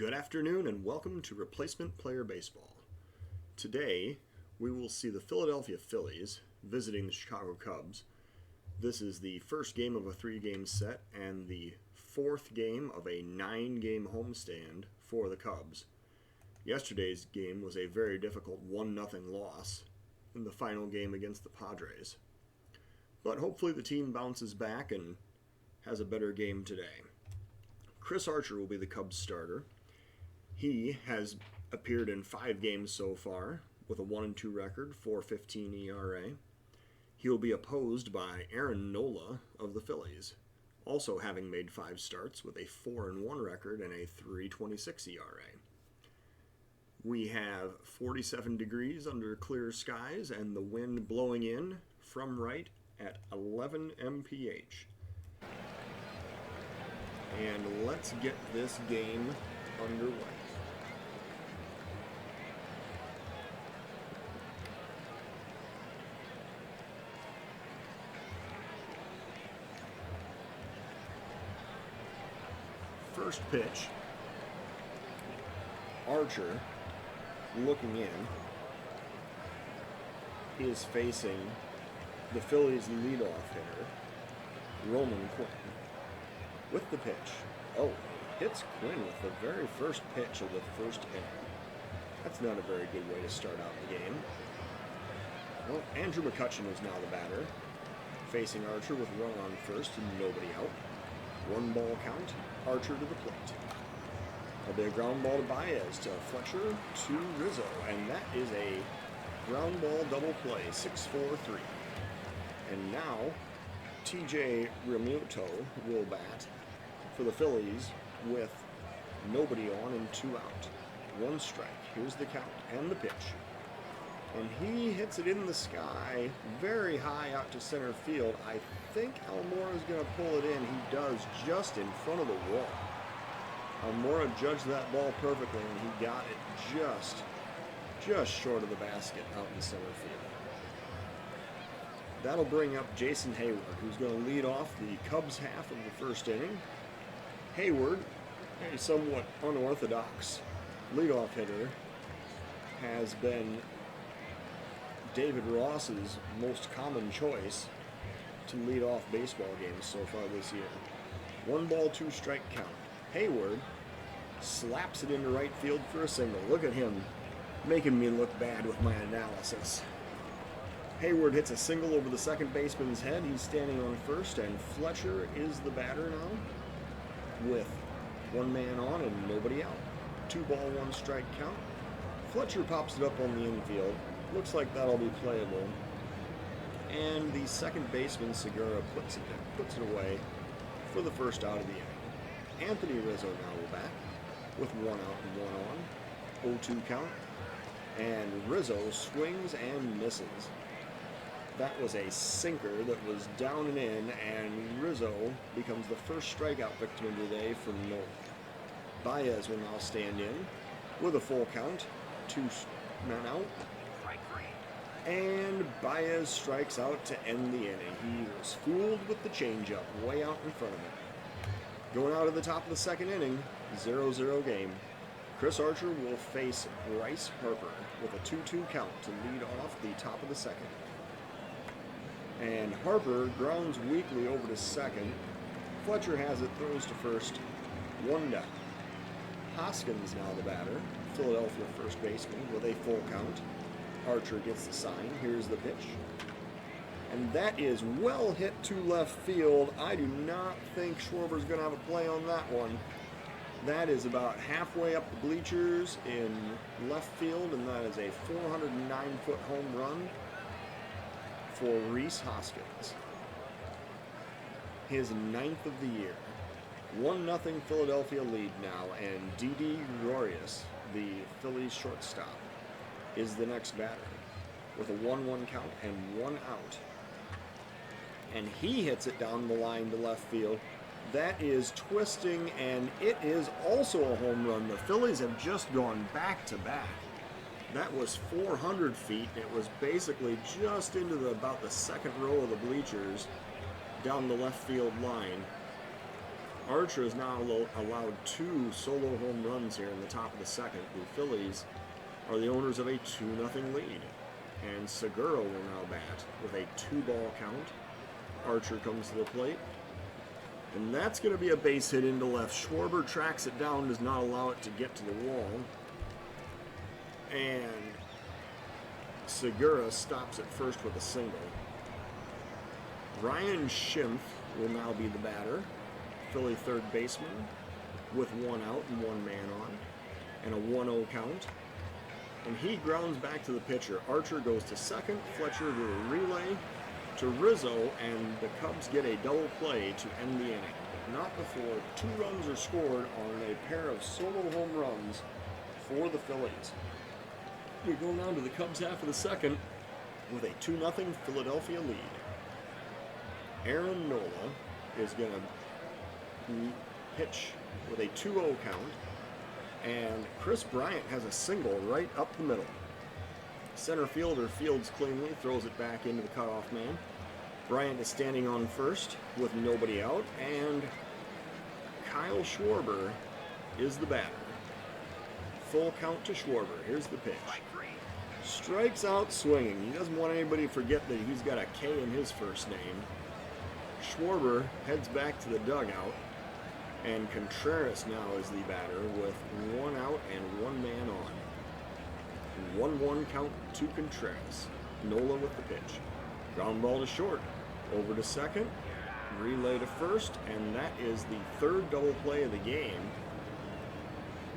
Good afternoon and welcome to Replacement Player Baseball. Today we will see the Philadelphia Phillies visiting the Chicago Cubs. This is the first game of a 3-game set and the fourth game of a 9-game homestand for the Cubs. Yesterday's game was a very difficult 1-0 loss in the final game against the Padres. But hopefully the team bounces back and has a better game today. Chris Archer will be the Cubs starter. He has appeared in 5 games so far with a 1-2 record, 4.15 ERA. He will be opposed by Aaron Nola of the Phillies, also having made 5 starts with a 4-1 record and a 3.26 ERA. We have 47 degrees under clear skies and the wind blowing in from right at 11 mph. And let's get this game underway. First pitch, Archer, looking in, is facing the Phillies' leadoff hitter, Roman Quinn. With the pitch, hits Quinn with the very first pitch of the first inning. That's not a very good way to start out the game. Well, Andrew McCutchen is now the batter, facing Archer with a runner on first and nobody out. 1-ball count, Archer to the plate. A big ground ball to Baez, to Fletcher, to Rizzo, and that is a ground ball double play, 6-4-3. And now, TJ Realmuto will bat for the Phillies with nobody on and 2 out. 1 strike. Here's the count and the pitch. And he hits it in the sky, very high out to center field. I think Almora is going to pull it in. He does, just in front of the wall. Almora judged that ball perfectly, and he got it just short of the basket out in center field. That'll bring up Jason Hayward, who's going to lead off the Cubs half of the first inning. Hayward, a somewhat unorthodox leadoff hitter, has been David Ross's most common choice to lead off baseball games so far this year. 1-ball, 2-strike count. Hayward slaps it into right field for a single. Look at him making me look bad with my analysis. Hayward hits a single over the second baseman's head. He's standing on first, and Fletcher is the batter now with 1 man on and nobody out. 2-ball, 1-strike count. Fletcher pops it up on the infield. Looks like that'll be playable. And the second baseman, Segura, puts it away for the first out of the inning. Anthony Rizzo now will bat with 1 out and 1 on. 0-2 count. And Rizzo swings and misses. That was a sinker that was down and in, and Rizzo becomes the first strikeout victim of the day for Nola. Baez will now stand in with a full count, 2 men out. And Baez strikes out to end the inning. He was fooled with the changeup way out in front of him. Going out of the top of the second inning, 0-0 game. Chris Archer will face Bryce Harper with a 2-2 count to lead off the top of the second. And Harper grounds weakly over to second. Fletcher has it, throws to first, 1 down. Hoskins now the batter, Philadelphia first baseman with a full count. Archer gets the sign. Here's the pitch. And that is well hit to left field. I do not think Schwarber's going to have a play on that one. That is about halfway up the bleachers in left field, and that is a 409-foot home run for Rhys Hoskins. His 9th of the year. 1-0 Philadelphia lead now, and Didi Gregorius, the Phillies shortstop, is the next batter with a 1-1 count and 1 out. And he hits it down the line to left field. That is twisting, and it is also a home run. The Phillies have just gone back to back. That was 400 feet. It was basically just into about the second row of the bleachers down the left field line. Archer has now allowed 2 solo home runs here in the top of the second. The Phillies are the owners of a 2-0 lead. And Segura will now bat with a 2-ball count. Archer comes to the plate. And that's going to be a base hit into left. Schwarber tracks it down, does not allow it to get to the wall. And Segura stops at first with a single. Ryan Schimpf will now be the batter. Philly third baseman with 1 out and 1 man on. And a 1-0 count. And he grounds back to the pitcher. Archer goes to second. Fletcher to a relay to Rizzo, and the Cubs get a double play to end the inning. Not before 2 runs are scored on a pair of solo home runs for the Phillies. We go now to the Cubs half of the second with a 2-0 Philadelphia lead. Aaron Nola is going to pitch with a 2-0 count, and Chris Bryant has a single right up the middle. Center fielder fields cleanly, throws it back into the cutoff man. Bryant is standing on first with nobody out, and Kyle Schwarber is the batter. Full count to Schwarber. Here's the pitch. Strikes out swinging. He doesn't want anybody to forget that he's got a K in his first name. Schwarber heads back to the dugout, and Contreras now is the batter with 1 out and 1 man on. 1-1 count to Contreras. Nola with the pitch. Ground ball to short. Over to second. Relay to first. And that is the third double play of the game.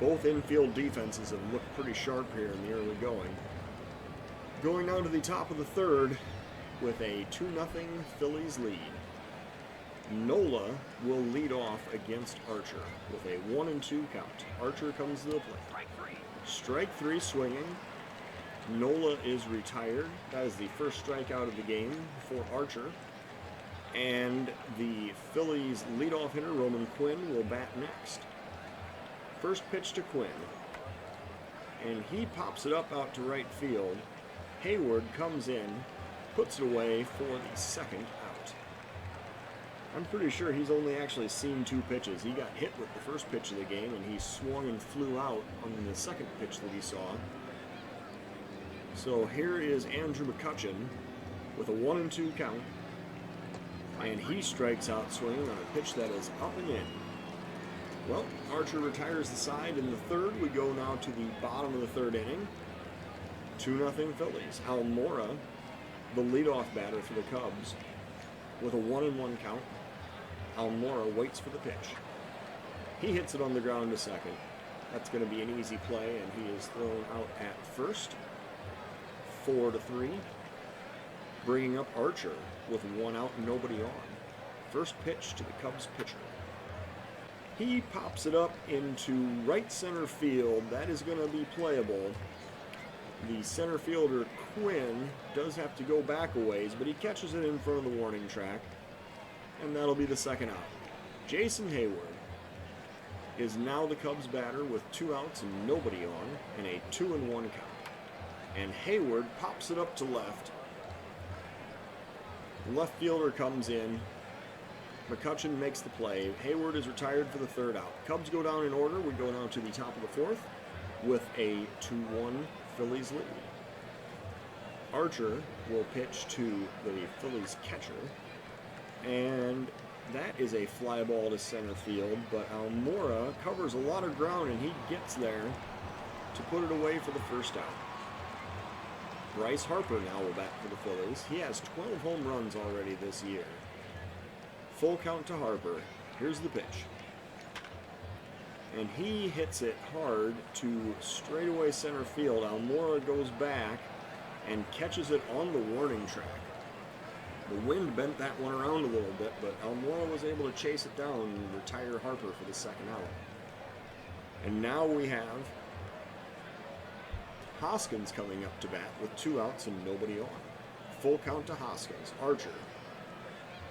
Both infield defenses have looked pretty sharp here in the early going. Going on to the top of the third with a 2-0 Phillies lead. Nola will lead off against Archer with a 1-2 count. Archer comes to the plate. Strike 3 swinging. Nola is retired. That is the first strikeout of the game for Archer. And the Phillies leadoff hitter, Roman Quinn, will bat next. First pitch to Quinn. And he pops it up out to right field. Hayward comes in, puts it away for the second out. I'm pretty sure he's only actually seen 2 pitches. He got hit with the first pitch of the game, and he swung and flew out on the second pitch that he saw. So here is Andrew McCutchen with a 1-2 count, and he strikes out swinging on a pitch that is up and in. Well, Archer retires the side in the third. We go now to the bottom of the third inning. 2-0 Phillies. Almora, the leadoff batter for the Cubs, with a 1-1 count. Almora waits for the pitch. He hits it on the ground to second. That's going to be an easy play, and he is thrown out at first. 4-3. Bringing up Archer with 1 out and nobody on. First pitch to the Cubs pitcher. He pops it up into right center field. That is going to be playable. The center fielder, Quinn, does have to go back a ways, but he catches it in front of the warning track, and that'll be the second out. Jason Hayward is now the Cubs batter with 2 outs and nobody on, and a 2-1 count. And Hayward pops it up to left. Left fielder comes in. McCutchen makes the play. Hayward is retired for the third out. Cubs go down in order. We go now to the top of the fourth with a 2-1 Phillies lead. Archer will pitch to the Phillies catcher, and that is a fly ball to center field, but Almora covers a lot of ground, and he gets there to put it away for the first out. Bryce Harper now will bat for the Phillies. He has 12 home runs already this year. Full count to Harper. Here's the pitch. And he hits it hard to straightaway center field. Almora goes back and catches it on the warning track. The wind bent that one around a little bit, but Almora was able to chase it down and retire Harper for the second out. And now we have Hoskins coming up to bat with 2 outs and nobody on. Full count to Hoskins. Archer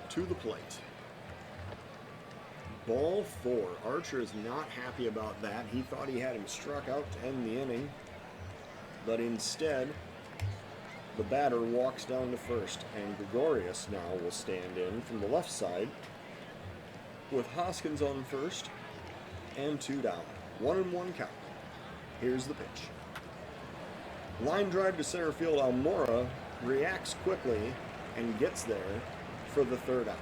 to the plate. Ball 4. Archer is not happy about that. He thought he had him struck out to end the inning, but instead the batter walks down to first, and Gregorius now will stand in from the left side. with Hoskins on first and 2 down. 1-1 count. Here's the pitch. Line drive to center field. Almora reacts quickly and gets there for the 3rd out.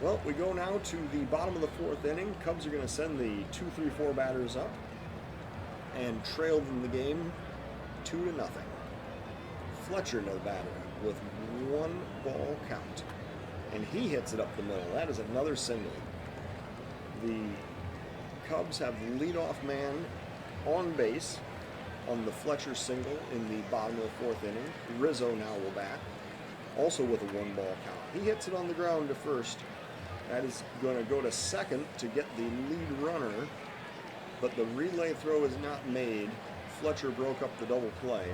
Well, we go now to the bottom of the 4th inning. Cubs are going to send the 2-3-4 batters up and trail them the game 2-0. Fletcher no batter with 1 ball count. And he hits it up the middle. That is another single. The Cubs have leadoff man on base on the Fletcher single in the bottom of the 4th inning. Rizzo now will bat, also with a 1 ball count. He hits it on the ground to first. That is going to go to second to get the lead runner, but the relay throw is not made. Fletcher broke up the double play.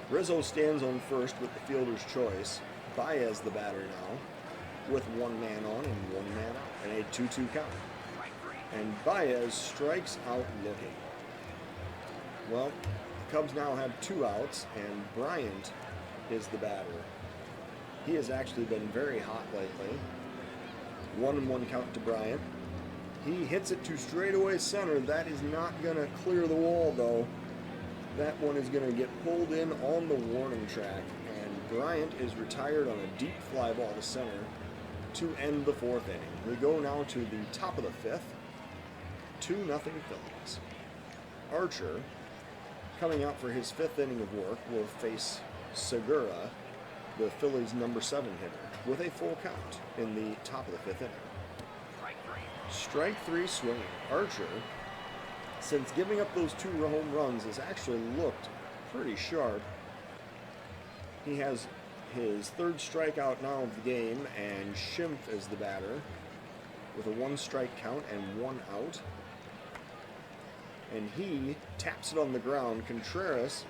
Rizzo stands on first with the fielder's choice. Baez the batter now, with 1 man on and 1 man out, and a 2-2 count. And Baez strikes out looking. Well, the Cubs now have 2 outs, and Bryant is the batter. He has actually been very hot lately. 1-1 count to Bryant. He hits it to straightaway center. That is not going to clear the wall, though. That one is going to get pulled in on the warning track, and Bryant is retired on a deep fly ball to center to end the 4th inning. We go now to the top of the 5th. 2-0 Phillies. Archer, coming out for his 5th inning of work, will face Segura, the Phillies' number 7 hitter, with a full count in the top of the 5th inning. Strike 3 swinging. Archer, since giving up those 2 home runs, has actually looked pretty sharp. He has his 3rd strikeout now of the game, and Schimpf is the batter with a 1 strike count and 1 out. And he taps it on the ground. Contreras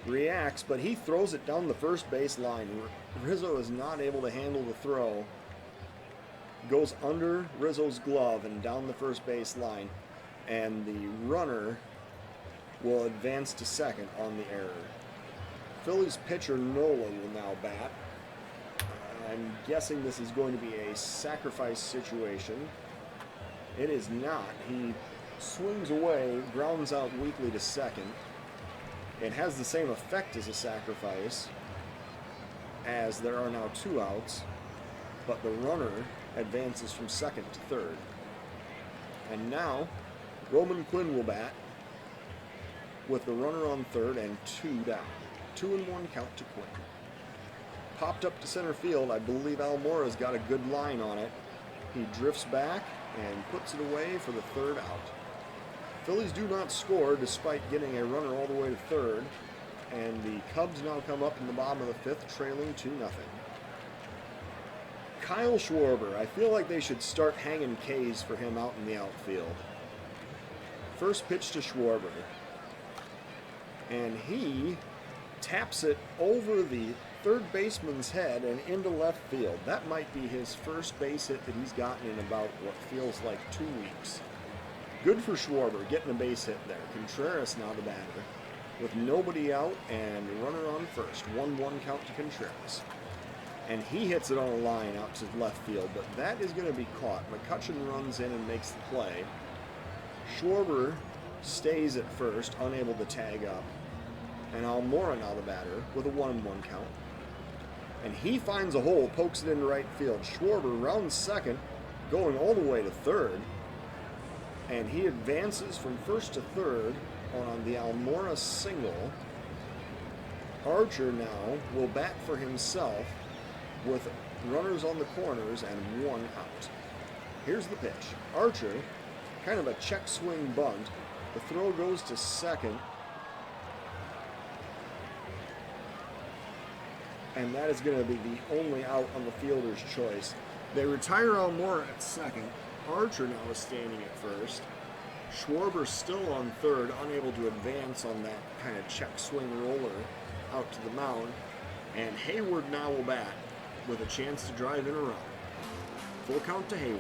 reacts, but he throws it down the first base line. Rizzo is not able to handle the throw. Goes under Rizzo's glove and down the first base line, and the runner will advance to second on the error. Phillies pitcher Nola will now bat. I'm guessing this is going to be a sacrifice situation. It is not. He swings away, grounds out weakly to second. It has the same effect as a sacrifice, as there are now 2 outs, but the runner advances from second to third. And now, Roman Quinn will bat with the runner on third and 2 down. 2-1 count to Quinn. Popped up to center field. I believe Almora's got a good line on it. He drifts back and puts it away for the 3rd out. Phillies do not score despite getting a runner all the way to third, and the Cubs now come up in the bottom of the 5th, trailing 2-0. Kyle Schwarber, I feel like they should start hanging Ks for him out in the outfield. First pitch to Schwarber, and he taps it over the 3rd baseman's head and into left field. That might be his first base hit that he's gotten in about what feels like 2 weeks. Good for Schwarber, getting a base hit there. Contreras now the batter, with nobody out and runner on first. 1-1 count to Contreras. And he hits it on a line out to left field, but that is going to be caught. McCutchen runs in and makes the play. Schwarber stays at first, unable to tag up. And Almora now the batter with a 1-1 count. And he finds a hole, pokes it into right field. Schwarber rounds second, going all the way to third. And he advances from first to third on the Almora single. Archer now will bat for himself with runners on the corners and 1 out. Here's the pitch. Archer, kind of a check swing bunt. The throw goes to second. And that is going to be the only out on the fielder's choice. They retire Almora at second. Archer now is standing at first. Schwarber still on third, unable to advance on that kind of check swing roller out to the mound. And Hayward now will bat with a chance to drive in a run. Full count to Hayward.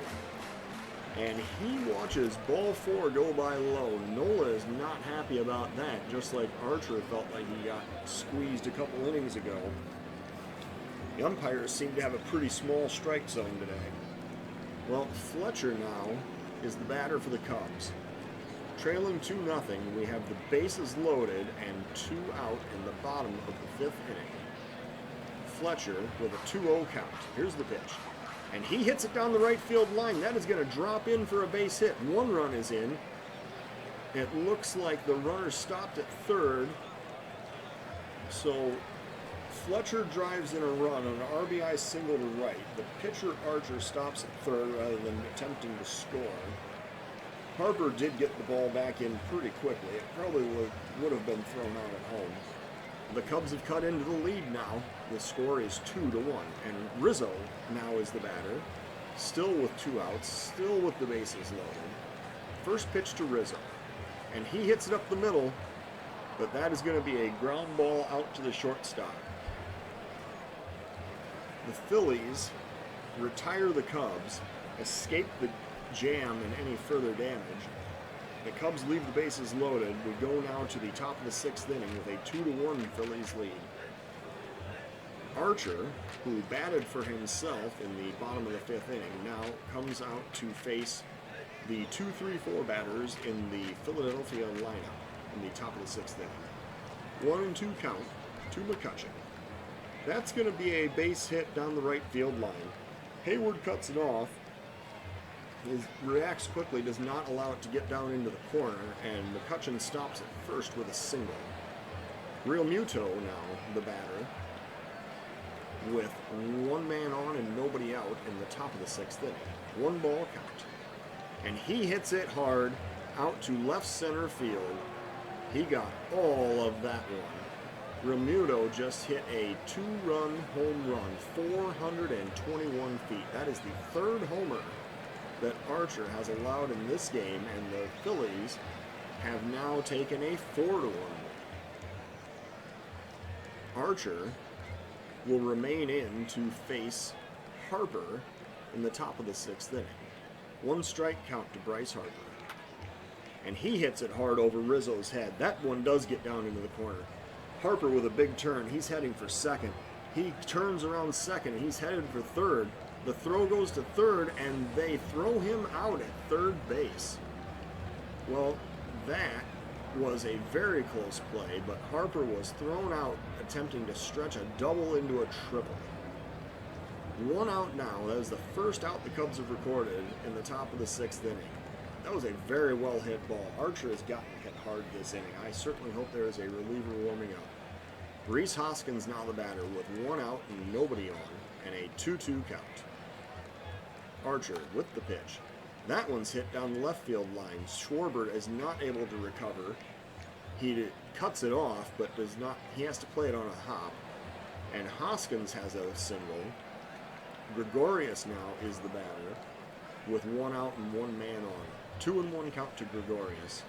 And he watches ball 4 go by low. Nola is not happy about that, just like Archer felt like he got squeezed a couple innings ago. The umpires seem to have a pretty small strike zone today. Well, Fletcher now is the batter for the Cubs. Trailing 2-0, we have the bases loaded and 2 out in the bottom of the 5th inning. Fletcher with a 2-0 count. Here's the pitch. And he hits it down the right field line. That is going to drop in for a base hit. 1 run is in. It looks like the runner stopped at third. So Fletcher drives in a run on an RBI single to right. The pitcher Archer stops at third rather than attempting to score. Harper did get the ball back in pretty quickly. It probably would have been thrown out at home. The Cubs have cut into the lead now. The score is 2-1. And Rizzo now is the batter. Still with 2 outs. Still with the bases loaded. First pitch to Rizzo. And he hits it up the middle. But that is going to be a ground ball out to the shortstop. The Phillies retire the Cubs, escape the jam and any further damage. The Cubs leave the bases loaded. We go now to the top of the 6th inning with a 2-1 Phillies lead. Archer, who batted for himself in the bottom of the 5th inning, now comes out to face the 2-3-4 batters in the Philadelphia lineup in the top of the 6th inning. 1-2 count to McCutcheon. That's going to be a base hit down the right field line. Hayward cuts it off. He reacts quickly, does not allow it to get down into the corner, and McCutcheon stops at first with a single. Real Muto now, the batter, with 1 man on and nobody out in the top of the 6th inning. 1 ball count. And he hits it hard out to left center field. He got all of that one. Realmuto just hit a 2-run home run, 421 feet. That is the 3rd homer that Archer has allowed in this game, and the Phillies have now taken a 4-1 lead. Archer will remain in to face Harper in the top of the 6th inning. 1 strike count to Bryce Harper. And he hits it hard over Rizzo's head. That one does get down into the corner. Harper with a big turn. He's heading for second. He turns around second. He's headed for third. The throw goes to third, and they throw him out at third base. Well, that was a very close play, but Harper was thrown out attempting to stretch a double into a triple. 1 out now. That is the first out the Cubs have recorded in the top of the 6th inning. That was a very well hit ball. Archer has gotten hit hard this inning. I certainly hope there is a reliever warming up. Rhys Hoskins now the batter with 1 out and nobody on, and a 2-2 count. Archer with the pitch. That one's hit down the left field line. Schwarber is not able to recover. He cuts it off, but does not. He has to play it on a hop. And Hoskins has a single. Gregorius now is the batter with 1 out and 1 man on. 2-1 count to Gregorius.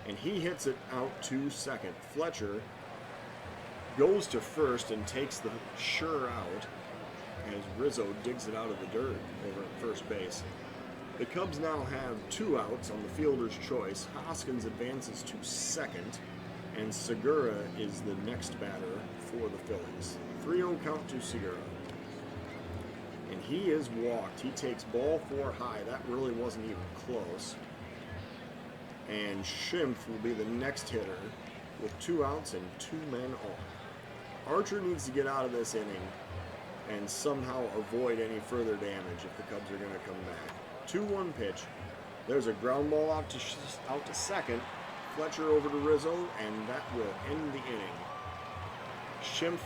And he hits it out to second. Fletcher goes to first and takes the sure out as Rizzo digs it out of the dirt over at first base. The Cubs now have 2 outs on the fielder's choice. Hoskins advances to second, and Segura is the next batter for the Phillies. 3-0 count to Segura. And he is walked. He takes ball 4 high. That really wasn't even close. And Schimpf will be the next hitter with 2 outs and 2 men on. Archer needs to get out of this inning and somehow avoid any further damage if the Cubs are going to come back. 2-1 pitch. There's a ground ball out to second. Fletcher over to Rizzo, and that will end the inning. Schimpf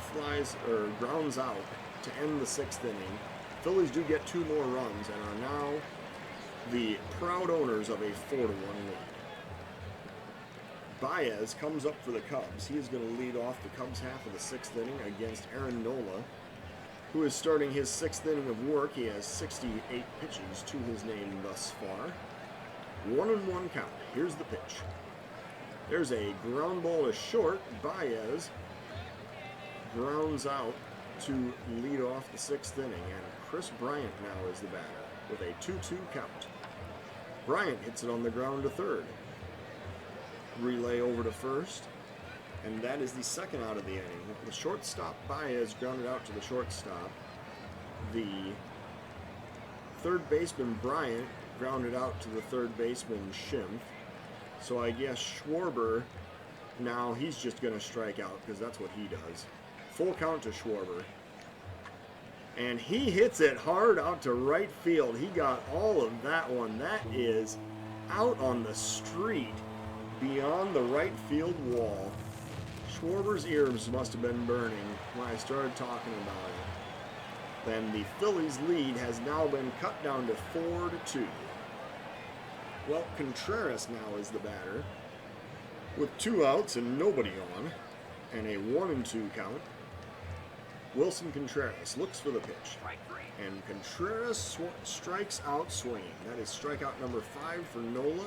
grounds out to end the 6th inning. Phillies do get 2 more runs and are now the proud owners of a 4-1 lead. Baez comes up for the Cubs. He is going to lead off the Cubs half of the 6th inning against Aaron Nola, who is starting his 6th inning of work. He has 68 pitches to his name thus far. 1-1 count. Here's the pitch. There's a ground ball to short. Baez grounds out to lead off the 6th inning, and Chris Bryant now is the batter with a 2-2 count. Bryant hits it on the ground to third. Relay over to first, and that is the 2nd out of the inning. The shortstop Baez grounded out to the shortstop. The third baseman Bryant grounded out to the third baseman Schimpf. So I guess Schwarber, now he's just going to strike out because that's what he does. Full count to Schwarber. And he hits it hard out to right field. He got all of that one. That is out on the street beyond the right field wall. Schwarber's ears must have been burning when I started talking about it. Then the Phillies' lead has now been cut down to 4-2. Well, Contreras now is the batter with 2 outs and nobody on, and a 1-2 count. Wilson Contreras looks for the pitch, and Contreras strikes out swinging. That is strikeout number 5 for Nola,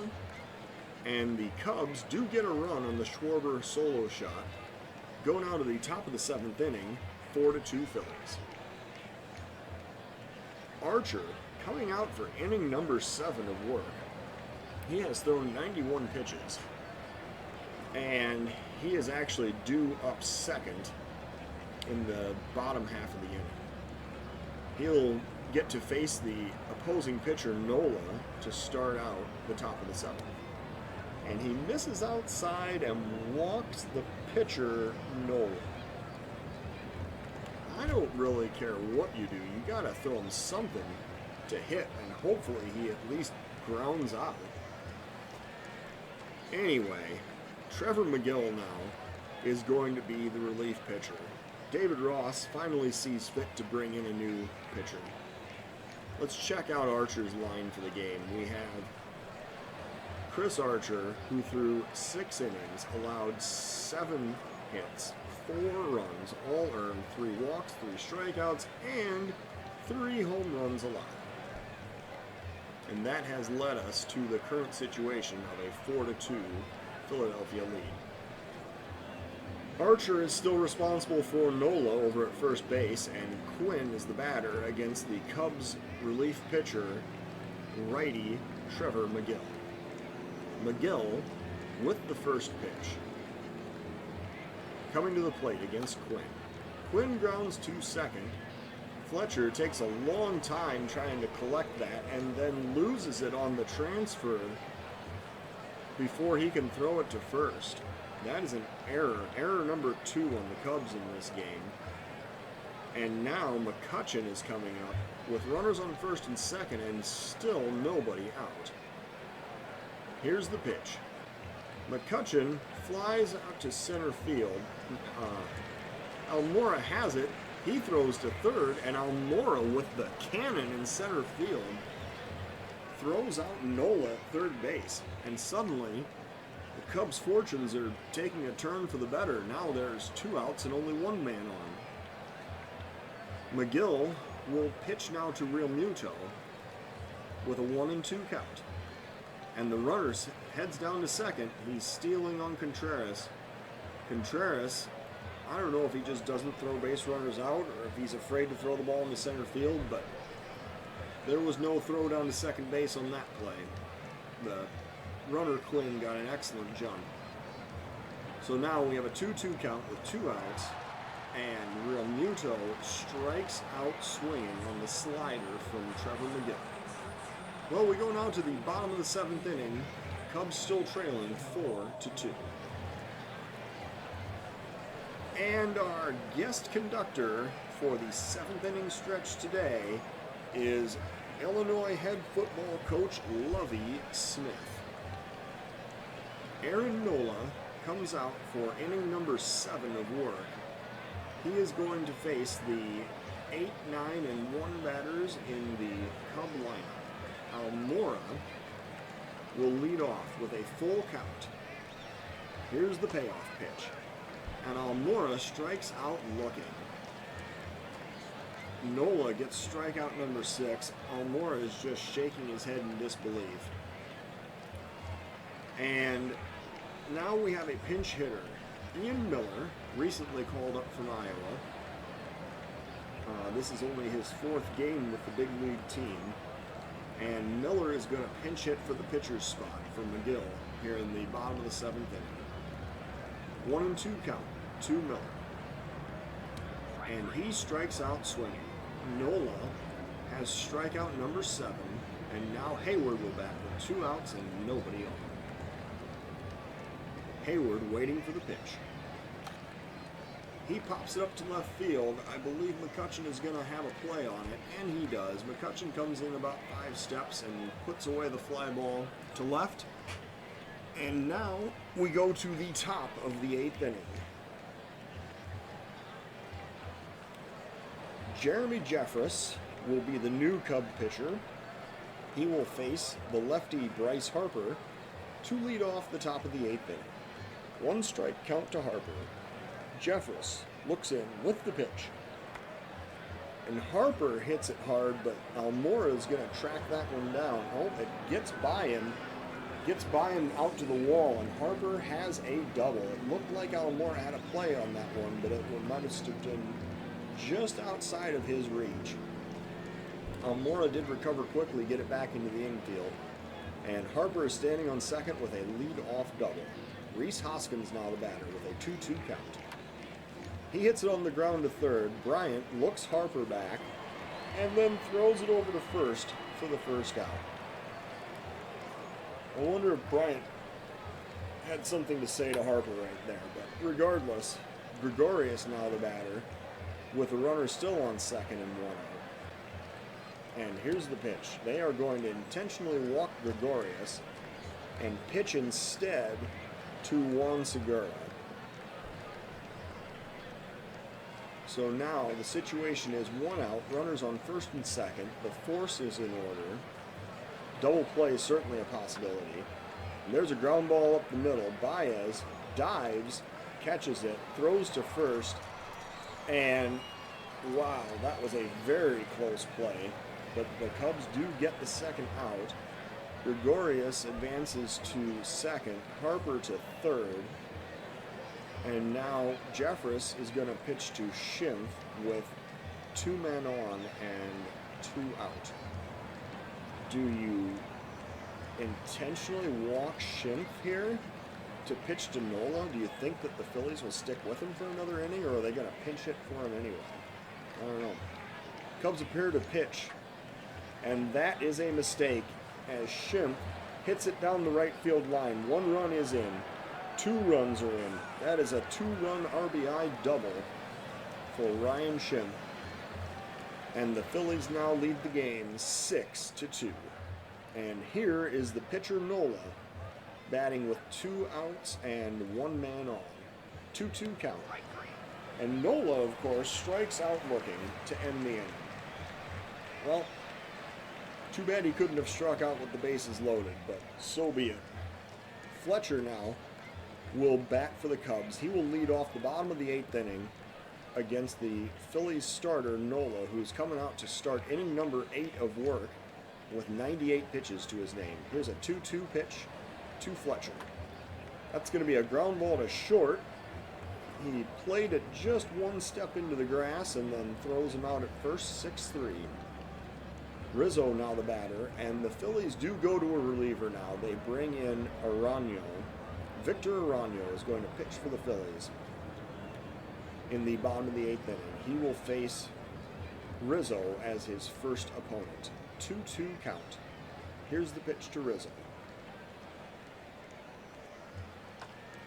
and the Cubs do get a run on the Schwarber solo shot, going out of the top of the 7th inning, 4-2 Phillies. Archer coming out for inning number 7 of work. He has thrown 91 pitches, and he is actually due up second in the bottom half of the inning. He'll get to face the opposing pitcher Nola to start out the top of the 7th. And he misses outside and walks the pitcher Nola. I don't really care what you do. You gotta throw him something to hit, and hopefully he at least grounds out. Anyway, Trevor McGill now is going to be the relief pitcher. David Ross finally sees fit to bring in a new pitcher. Let's check out Archer's line for the game. We have Chris Archer, who threw 6 innings, allowed 7 hits, 4 runs, all earned, 3 walks, 3 strikeouts, and 3 home runs allowed. And that has led us to the current situation of a 4-2 Philadelphia lead. Archer is still responsible for Nola over at first base, and Quinn is the batter against the Cubs relief pitcher, righty Trevor McGill. McGill with the first pitch. Coming to the plate against Quinn. Quinn grounds to second. Fletcher takes a long time trying to collect that and then loses it on the transfer before he can throw it to first. That is an error. Error number 2 on the Cubs in this game. And now McCutchen is coming up with runners on first and second and still nobody out. Here's the pitch. McCutchen flies out to center field. Almora has it. He throws to third, and Almora with the cannon in center field throws out Nola at third base. And suddenly, the Cubs' fortunes are taking a turn for the better. Now there's 2 outs and only 1 man on. McGill will pitch now to Real Muto with a 1-2 count. And the runner heads down to second. He's stealing on Contreras. Contreras, I don't know if he just doesn't throw base runners out or if he's afraid to throw the ball into center field, but there was no throw down to second base on that play. The runner Quinn got an excellent jump. So now we have a 2-2 count with 2 outs, and Real Muto strikes out swinging on the slider from Trevor McGill. Well, we go now to the bottom of the 7th inning. Cubs still trailing 4-2. And our guest conductor for the 7th inning stretch today is Illinois head football coach Lovie Smith. Aaron Nola comes out for inning number 7 of work. He is going to face the 8, 9, and 1 batters in the Cub lineup. Almora will lead off with a full count. Here's the payoff pitch. And Almora strikes out looking. Nola gets strikeout number 6. Almora is just shaking his head in disbelief. And now we have a pinch hitter. Ian Miller, recently called up from Iowa. This is only his 4th game with the big league team. And Miller is going to pinch hit for the pitcher's spot for McGill here in the bottom of the 7th inning. 1-2 count to Miller. And he strikes out swinging. Nola has strikeout number 7, and now Hayward will bat with 2 outs and nobody on. Hayward waiting for the pitch. He pops it up to left field. I believe McCutchen is going to have a play on it, and he does. McCutchen comes in about 5 steps and puts away the fly ball to left. And now we go to the top of the 8th inning. Jeremy Jeffress will be the new Cub pitcher. He will face the lefty Bryce Harper to lead off the top of the 8th inning. 1 strike count to Harper. Jeffress looks in with the pitch. And Harper hits it hard, but Almora is going to track that one down. Oh, it gets by him out to the wall, and Harper has a double. It looked like Almora had a play on that one, but it might have stood in just outside of his reach. Almora did recover quickly, get it back into the infield, and Harper is standing on second with a lead-off double. Reese Hoskins now the batter with a 2-2 count. He hits it on the ground to third. Bryant looks Harper back and then throws it over to first for the first out. I wonder if Bryant had something to say to Harper right there, but regardless, Gregorius now the batter with the runner still on second and 1 out. And here's the pitch. They are going to intentionally walk Gregorius and pitch instead to Juan Segura. So now the situation is 1 out, runners on first and second, the force is in order. Double play is certainly a possibility. And there's a ground ball up the middle. Baez dives, catches it, throws to first, and wow, that was a very close play. But the Cubs do get the second out. Gregorius advances to second, Harper to third. And now Jeffress is going to pitch to Schimpf with 2 men on and 2 out. Do you intentionally walk Schimpf here to pitch to Nola? Do you think that the Phillies will stick with him for another inning, or are they going to pinch hit for him anyway? I don't know. Cubs appear to pitch, and that is a mistake as Schimpf hits it down the right field line. 1 run is in. 2 runs are in. That is a 2-run RBI double for Ryan Schimpf. And the Phillies now lead the game 6-2. And here is the pitcher Nola batting with 2 outs and 1 man on. 2-2 count. And Nola, of course, strikes out looking to end the inning. Well, too bad he couldn't have struck out with the bases loaded, but so be it. Fletcher now will bat for the Cubs. He will lead off the bottom of the 8th inning against the Phillies starter Nola, who's coming out to start inning number 8 of work with 98 pitches to his name. Here's a 2-2 pitch to Fletcher. That's going to be a ground ball to short. He played it just 1 step into the grass and then throws him out at first, 6-3. Rizzo now the batter, and the Phillies do go to a reliever now. They bring in Arano. Victor Arano is going to pitch for the Phillies in the bottom of the 8th inning. He will face Rizzo as his first opponent. 2-2 count. Here's the pitch to Rizzo.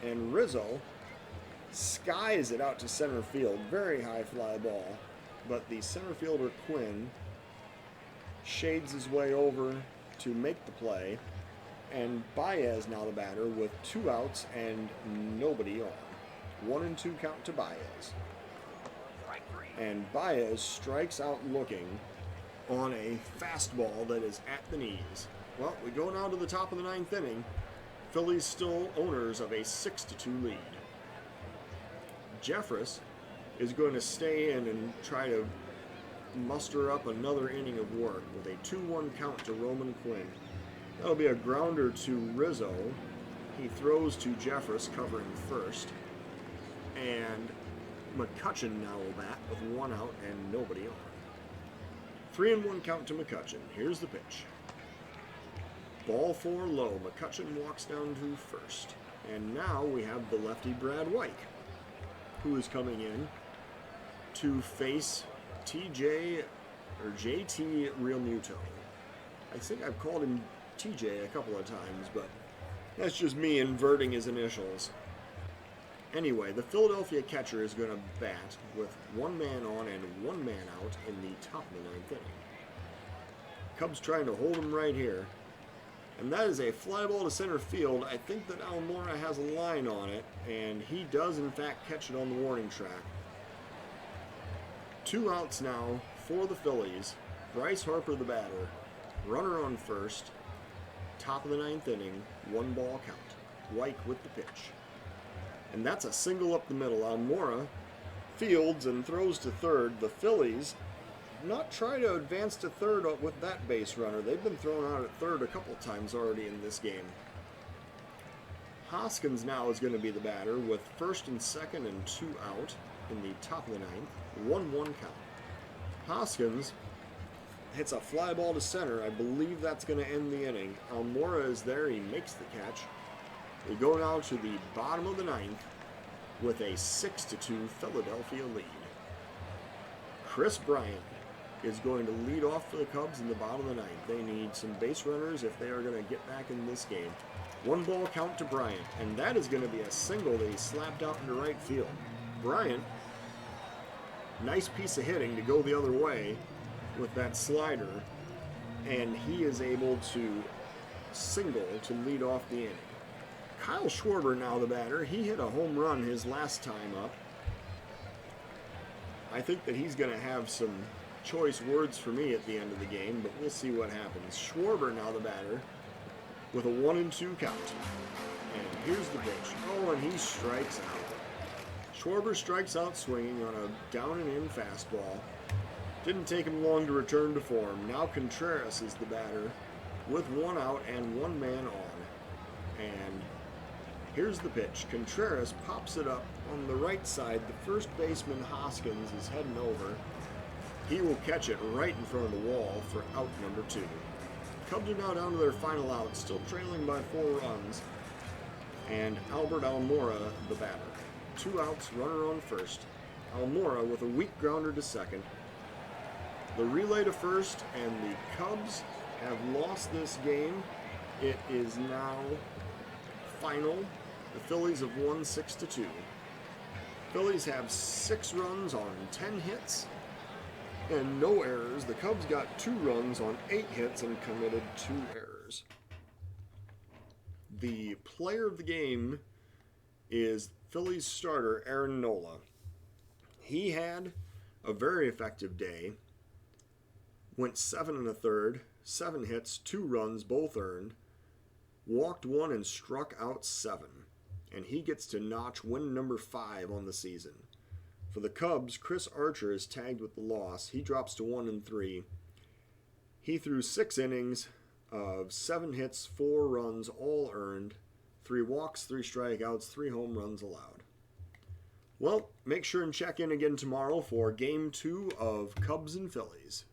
And Rizzo skies it out to center field. Very high fly ball. But the center fielder Quinn shades his way over to make the play. And Baez now the batter with 2 outs and nobody on. 1-2 count to Baez. And Baez strikes out looking on a fastball that is at the knees. Well, we go now to the top of the 9th inning. Phillies still owners of a 6-2 lead. Jeffress is going to stay in and try to muster up another inning of work with a 2-1 count to Roman Quinn. That'll be a grounder to Rizzo. He throws to Jeffress, covering first. And McCutchen now will bat with 1 out and nobody on. 3-1 count to McCutchen. Here's the pitch. Ball 4 low. McCutchen walks down to first. And now we have the lefty Brad White, who is coming in to face TJ or JT Realmuto. I think I've called him TJ a couple of times, but that's just me inverting his initials. Anyway, the Philadelphia catcher is going to bat with 1 man on and 1 man out in the top of the 9th inning. Cubs trying to hold him right here. And that is a fly ball to center field. I think that Almora has a line on it, and he does in fact catch it on the warning track. 2 outs now for the Phillies. Bryce Harper the batter. Runner on first. Top of the 9th inning. 1 ball count. White with the pitch. And that's a single up the middle. Almora fields and throws to third. The Phillies not try to advance to third with that base runner. They've been thrown out at third a couple times already in this game. Hoskins now is going to be the batter with first and second and 2 out in the top of the 9th. 1-1 count. Hoskins hits a fly ball to center. I believe that's going to end the inning. Almora is there. He makes the catch. We go now to the bottom of the 9th with a 6-2 Philadelphia lead. Chris Bryant is going to lead off for the Cubs in the bottom of the 9th. They need some base runners if they are going to get back in this game. 1 ball count to Bryant, and that is going to be a single that he slapped out into right field. Bryant, nice piece of hitting to go the other way with that slider, and he is able to single to lead off the inning. Kyle Schwarber now the batter. He hit a home run his last time up. I think that he's going to have some choice words for me at the end of the game, but we'll see what happens. Schwarber now the batter with a 1-2 count. And here's the pitch. Oh, and he strikes out. Schwarber strikes out swinging on a down and in fastball. Didn't take him long to return to form. Now Contreras is the batter with 1 out and 1 man on. And here's the pitch. Contreras pops it up on the right side. The first baseman, Hoskins, is heading over. He will catch it right in front of the wall for out number 2. Cubs are now down to their final out, still trailing by 4 runs. And Albert Almora, the batter. 2 outs, runner on first. Almora with a weak grounder to second. The relay to first, and the Cubs have lost this game. It is now final. The Phillies have won 6-2. Phillies have 6 runs on 10 hits and no errors. The Cubs got 2 runs on 8 hits and committed 2 errors. The player of the game is Phillies starter Aaron Nola. He had a very effective day. Went 7 1/3, 7 hits, 2 runs, both earned. Walked 1 and struck out 7. And he gets to notch win number 5 on the season. For the Cubs, Chris Archer is tagged with the loss. He drops to 1-3. He threw 6 innings of 7 hits, 4 runs, all earned, 3 walks, 3 strikeouts, 3 home runs allowed. Well, make sure and check in again tomorrow for Game 2 of Cubs and Phillies.